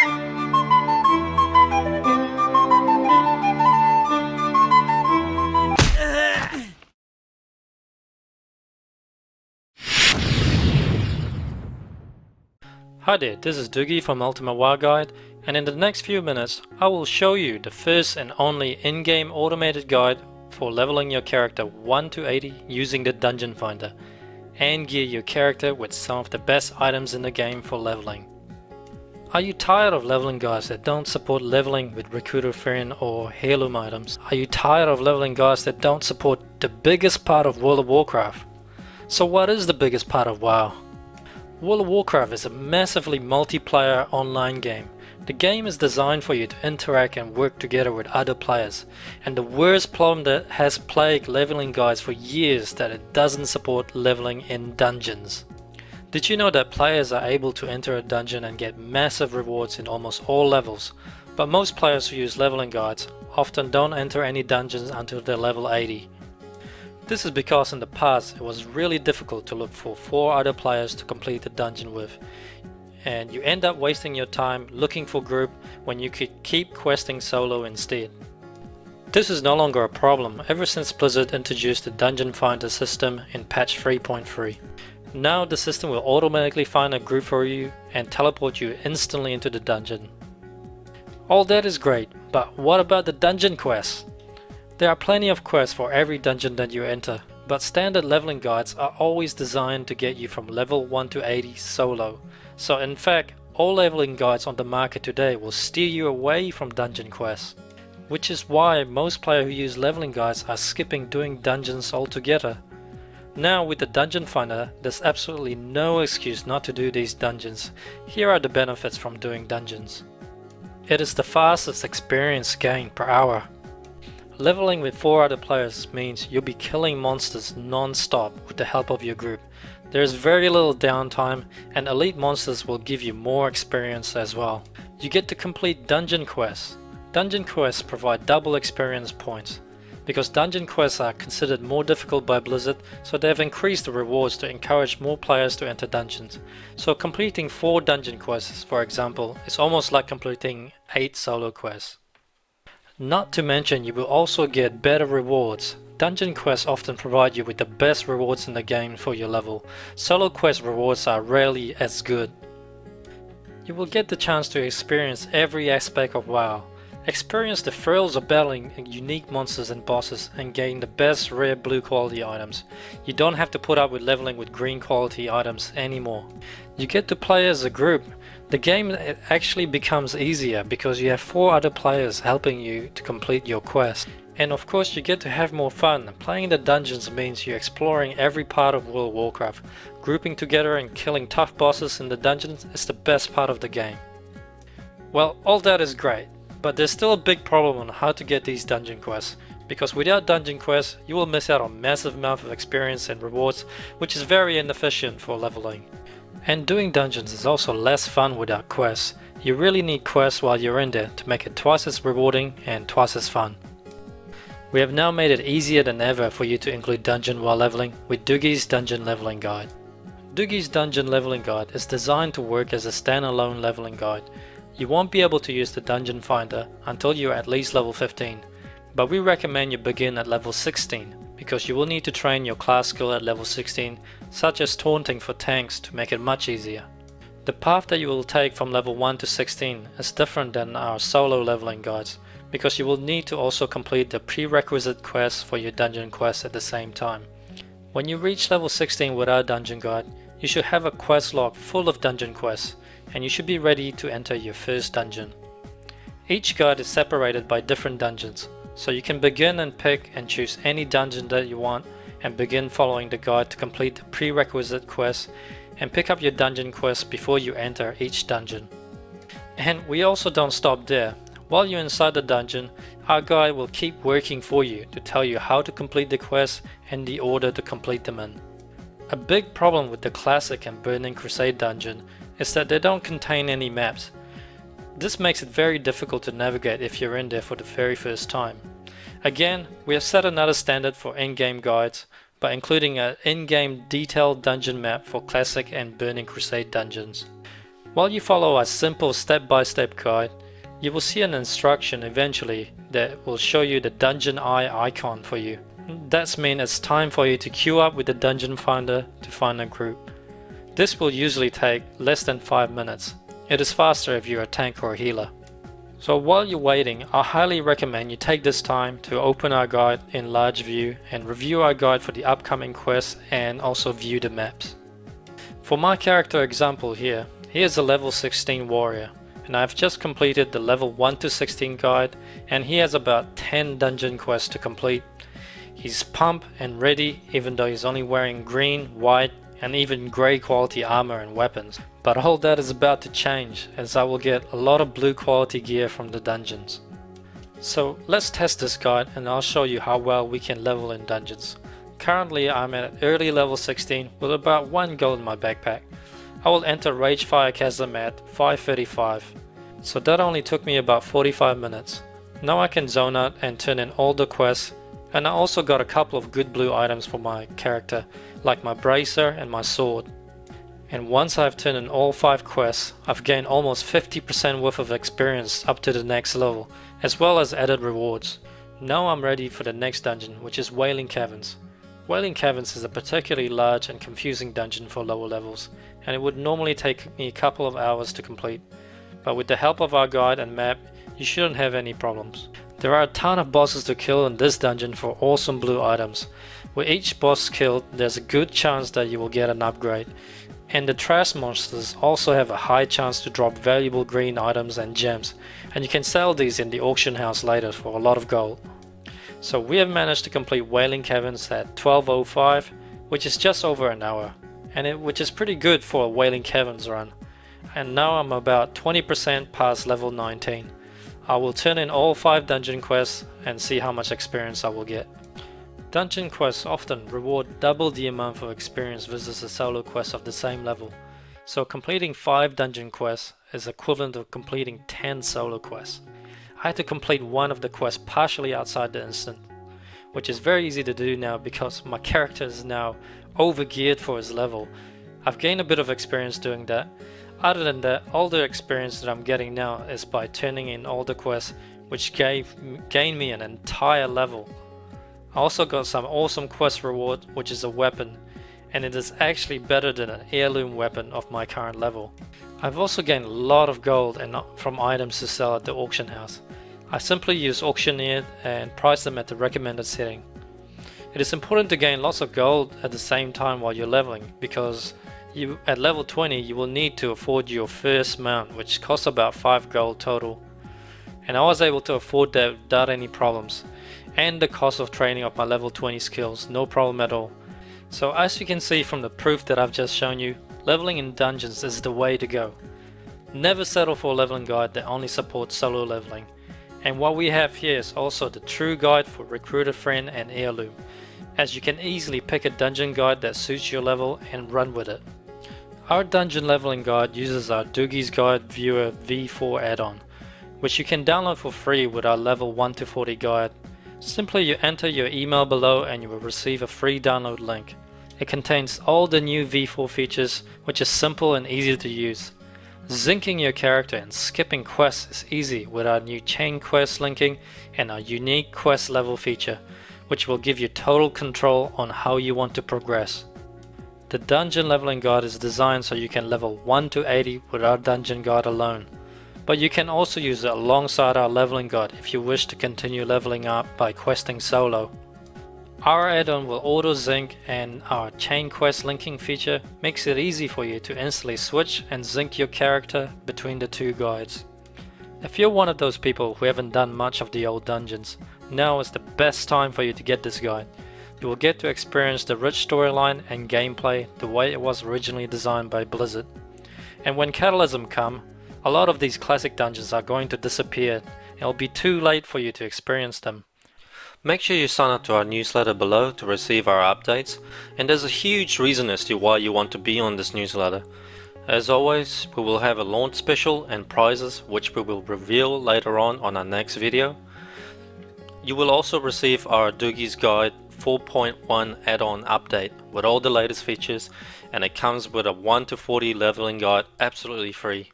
Hi there, this is Dugi from Ultimate WoW Guide, and in the next few minutes I will show you the first and only in-game automated guide for leveling your character 1 to 80 using the Dungeon Finder, and gear your character with some of the best items in the game for leveling. Are you tired of leveling guides that don't support leveling with Recruiter Friend or Heirloom items? Are you tired of leveling guides that don't support the biggest part of World of Warcraft? So what is the biggest part of WoW? World of Warcraft is a massively multiplayer online game. The game is designed for you to interact and work together with other players, and the worst problem that has plagued leveling guides for years is that it doesn't support leveling in dungeons. Did you know that players are able to enter a dungeon and get massive rewards in almost all levels, but most players who use leveling guides often don't enter any dungeons until they're level 80. This is because in the past it was really difficult to look for 4 other players to complete the dungeon with, and you end up wasting your time looking for group when you could keep questing solo instead. This is no longer a problem ever since Blizzard introduced the Dungeon Finder system in patch 3.3. Now the system will automatically find a group for you and teleport you instantly into the dungeon. All that is great, but what about the dungeon quests? There are plenty of quests for every dungeon that you enter, but standard leveling guides are always designed to get you from level 1 to 80 solo. So in fact, all leveling guides on the market today will steer you away from dungeon quests. Which is why most players who use leveling guides are skipping doing dungeons altogether. Now with the Dungeon Finder, there's absolutely no excuse not to do these dungeons. Here are the benefits from doing dungeons. It is the fastest experience gain per hour. Leveling with 4 other players means you'll be killing monsters non-stop with the help of your group. There is very little downtime, and elite monsters will give you more experience as well. You get to complete dungeon quests. Dungeon quests provide double experience points. Because dungeon quests are considered more difficult by Blizzard, so they have increased the rewards to encourage more players to enter dungeons. So completing 4 dungeon quests, for example, is almost like completing 8 solo quests. Not to mention, you will also get better rewards. Dungeon quests often provide you with the best rewards in the game for your level. Solo quest rewards are rarely as good. You will get the chance to experience every aspect of WoW. Experience the thrills of battling unique monsters and bosses and gain the best rare blue quality items. You don't have to put up with leveling with green quality items anymore. You get to play as a group. The game actually becomes easier because you have 4 other players helping you to complete your quest. And of course you get to have more fun. Playing the dungeons means you're exploring every part of World of Warcraft. Grouping together and killing tough bosses in the dungeons is the best part of the game. Well, all that is great, but there's still a big problem on how to get these dungeon quests. Because without dungeon quests, you will miss out on massive amount of experience and rewards, which is very inefficient for leveling. And doing dungeons is also less fun without quests. You really need quests while you're in there to make it twice as rewarding and twice as fun. We have now made it easier than ever for you to include dungeon while leveling with Dugi's Dungeon Leveling Guide. Dugi's Dungeon Leveling Guide is designed to work as a standalone leveling guide. You won't be able to use the Dungeon Finder until you're at least level 15, but we recommend you begin at level 16 because you will need to train your class skill at level 16, such as taunting for tanks, to make it much easier. The path that you will take from level 1 to 16 is different than our solo leveling guides, because you will need to also complete the prerequisite quests for your dungeon quests at the same time. When you reach level 16 with our dungeon guide, you should have a quest log full of dungeon quests, and you should be ready to enter your first dungeon. Each guide is separated by different dungeons, so you can begin and pick and choose any dungeon that you want and begin following the guide to complete the prerequisite quests and pick up your dungeon quests before you enter each dungeon. And we also don't stop there. While you're inside the dungeon, our guide will keep working for you to tell you how to complete the quests and the order to complete them in. A big problem with the Classic and Burning Crusade dungeon is that they don't contain any maps. This makes it very difficult to navigate if you're in there for the very first time. Again, we have set another standard for in-game guides by including an in-game detailed dungeon map for Classic and Burning Crusade dungeons. While you follow a simple step-by-step guide, you will see an instruction eventually that will show you the dungeon eye icon for you. That means it's time for you to queue up with the dungeon finder to find a group. This will usually take less than 5 minutes. It is faster if you're a tank or a healer. So while you're waiting, I highly recommend you take this time to open our guide in large view and review our guide for the upcoming quests and also view the maps. For my character example here, he is a level 16 warrior, and I've just completed the level 1 to 16 guide, and he has about 10 dungeon quests to complete. He's pumped and ready, even though he's only wearing green, white and even grey quality armor and weapons. But all that is about to change, as I will get a lot of blue quality gear from the dungeons. So let's test this guide and I'll show you how well we can level in dungeons. Currently I'm at early level 16 with about 1 gold in my backpack. I will enter Ragefire Chasm at 5:35, so that only took me about 45 minutes. Now I can zone out and turn in all the quests, and I also got a couple of good blue items for my character, like my bracer and my sword. And once I've turned in all 5 quests, I've gained almost 50% worth of experience up to the next level, as well as added rewards. Now I'm ready for the next dungeon, which is Wailing Caverns. Wailing Caverns is a particularly large and confusing dungeon for lower levels, and it would normally take me a couple of hours to complete. But with the help of our guide and map, you shouldn't have any problems. There are a ton of bosses to kill in this dungeon for awesome blue items. With each boss killed, there's a good chance that you will get an upgrade. And the trash monsters also have a high chance to drop valuable green items and gems, and you can sell these in the auction house later for a lot of gold. So we have managed to complete Wailing Caverns at 12:05, which is just over an hour, which is pretty good for a Wailing Caverns run. And now I'm about 20% past level 19. I will turn in all 5 dungeon quests and see how much experience I will get. Dungeon quests often reward double the amount of experience versus a solo quest of the same level, so completing 5 dungeon quests is equivalent to completing 10 solo quests. I had to complete one of the quests partially outside the instant, which is very easy to do now because my character is now overgeared for his level. I've gained a bit of experience doing that. Other than that, all the experience that I'm getting now is by turning in all the quests, which gained me an entire level. I also got some awesome quest reward, which is a weapon, and it is actually better than an heirloom weapon of my current level. I've also gained a lot of gold from items to sell at the auction house. I simply use auctioneer and price them at the recommended setting. It is important to gain lots of gold at the same time while you're leveling, because at level 20 you will need to afford your first mount, which costs about 5 gold total. And I was able to afford that without any problems. And the cost of training up my level 20 skills, no problem at all. So as you can see from the proof that I've just shown you, leveling in dungeons is the way to go. Never settle for a leveling guide that only supports solo leveling. And what we have here is also the true guide for Recruiter Friend and Heirloom, as you can easily pick a dungeon guide that suits your level and run with it. Our dungeon leveling guide uses our Dugi's Guide Viewer V4 add-on, which you can download for free with our level 1 to 40 guide. Simply you enter your email below and you will receive a free download link. It contains all the new V4 features, which is simple and easy to use. Zinking your character and skipping quests is easy with our new chain quest linking and our unique quest level feature, which will give you total control on how you want to progress. The dungeon leveling guide is designed so you can level 1 to 80 with our dungeon guide alone. But you can also use it alongside our leveling guide if you wish to continue leveling up by questing solo. Our add-on will auto zinc, and our chain quest linking feature makes it easy for you to instantly switch and zinc your character between the 2 guides. If you're one of those people who haven't done much of the old dungeons, now is the best time for you to get this guide. You will get to experience the rich storyline and gameplay the way it was originally designed by Blizzard. And when Catalysm come, a lot of these classic dungeons are going to disappear, and it'll be too late for you to experience them. Make sure you sign up to our newsletter below to receive our updates, and there's a huge reason as to why you want to be on this newsletter. As always, we will have a launch special and prizes which we will reveal later on our next video. You will also receive our Dugi's Guide 4.1 add-on update, with all the latest features, and it comes with a 1 to 40 leveling guide absolutely free.